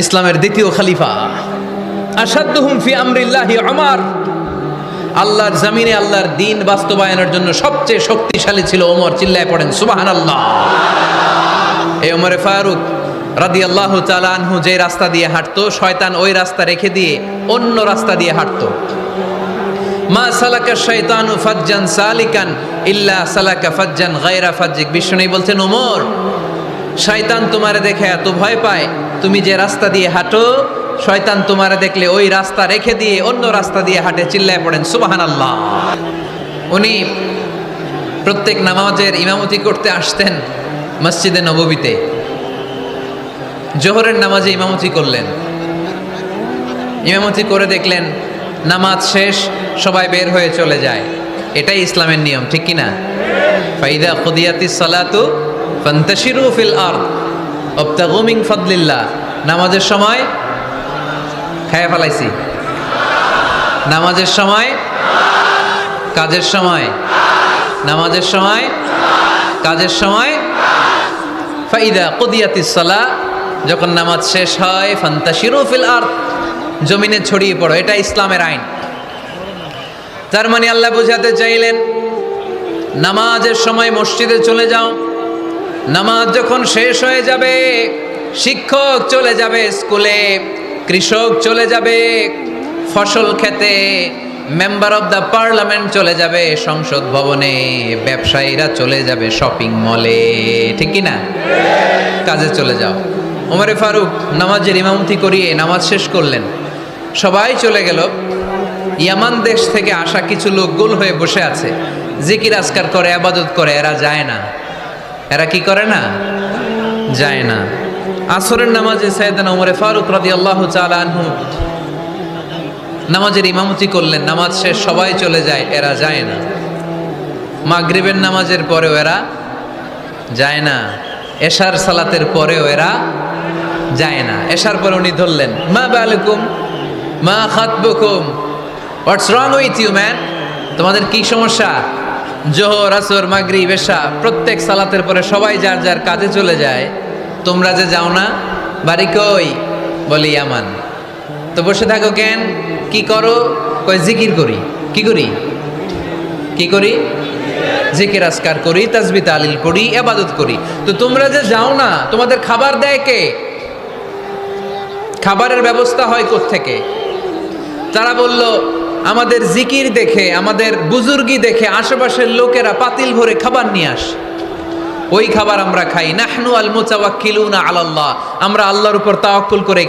ইসলামের দ্বিতীয় খলিফা আসাদুহুম ফি আমরিল্লাহি উমর। আল্লাহর জমিনে আল্লাহর দ্বীন বাস্তবায়নের জন্য সবচেয়ে শক্তিশালী ছিল ওমর। চিল্লায় পড়েন সুবহানাল্লাহ। এই ওমরে ফারুক রাদিয়াল্লাহু তাআলা আনহু যে রাস্তা দিয়ে হাঁটতো, শয়তান ওই রাস্তা রেখে দিয়ে অন্য রাস্তা দিয়ে হাঁটতো। মা সালাকা শাইতানু ফাজ্জান সালিকান ইল্লা সালাকা ফাজ্জান গায়রা ফাজ্জিক। বিষ্ণু বলছেন, ওমর, শয়তান তোমারে দেখে এত ভয় পায়, তুমি যে রাস্তা দিয়ে হাঁটো শয়তান তোমারে দেখলে ওই রাস্তা রেখে দিয়ে অন্য রাস্তা দিয়ে হাঁটে। চিল্লায় পড়েন সুবহানাল্লাহ। উনি প্রত্যেক নামাজের ইমামতি করতে আসতেন মসজিদে নববীতে। জোহরের নামাজে ইমামতি করলেন, ইমামতি করে দেখলেন নামাজ শেষ, সবাই বের হয়ে চলে যায়। এটাই ইসলামের নিয়ম, ঠিক কিনা? ফাইদা কুদিয়াতিস সালাতু ফান্তাশিরু ফিল আরদ ওয়াবতাগু মিন ফাদলিল্লাহ। নামাজের সময় খায়া ফেলাইছি, নামাজের সময় কাজের সময়, নামাজের সময় কাজের সময়। ফাইদা কুদিয়াতিস সালাহ, যখন নামাজ শেষ হয়, ফান্তাশিরু ফিল আরদ, জমিনে ছড়িয়ে পড়ো। এটা ইসলামের আইন। তার মানে আল্লাহ বুঝাতে চাইলেন নামাজের সময় মসজিদে চলে যাও। নামাজ যখন শেষ হয়ে যাবে, শিক্ষক চলে যাবে স্কুলে, কৃষক চলে যাবে ফসল খেতে, মেম্বার অব দ্য পার্লামেন্ট চলে যাবে সংসদ ভবনে, ব্যবসায়ীরা চলে যাবে শপিং মলে, ঠিক কি না? কাজে চলে যাও। ওমরে ফারুক নামাজের ইমামতি করিয়ে নামাজ শেষ করলেন, সবাই চলে গেল। ইয়ামান দেশ থেকে আসা কিছু লোক গোল হয়ে বসে আছে, জিকির আজকার করে, ইবাদত করে। এরা যায় না। এরা কি করে না? যায় না। আসরের নামাজে সাইয়েদনা ওমরে ফারুক রাদিয়াল্লাহু তাআলা আনহু নামাজের ইমামতি করলেন। নামাজ শেষ, সবাই চলে যায়, এরা যায় না। মাগরিবের নামাজের পরেও এরা যায় না। এশার সালাতের পরেও এরা যায় না। এশার পরে উনি ধরলেন, মা বালুকুম মা খাতবুকুম, হোয়াটস রং উইথ ইউ ম্যান? তোমাদের কি সমস্যা? জোহর, আসর, মাগরিব, এশা প্রত্যেক সালাতের পরে সবাই যার যার কাজে চলে যায়, তোমরা যে যাও না? বাড়ি কই? বলি ইয়ামান। তো বসে থাকো কেন? কি করো? কই জিকির করি। কি করি? কি করি? জিকির আজকার করি, তাসবিহ তাহলিল করি, ইবাদত করি। তো তোমরা যে যাও না, তোমাদের খাবার দেয় কে? খাবারের ব্যবস্থা হয় কোত্থেকে? তারা বলল, আমাদের জিকির দেখে, আমাদের বুজুর্গি দেখে আশেপাশের লোকেরা পাতিল ভরে খাবার নিয়ে আসে, ওই খাবার আমরা খাই। নাহনু আল মুতাওয়াক্কিলুনা আলাল্লাহ, আমরা আল্লাহর উপর তাওয়াক্কুল করে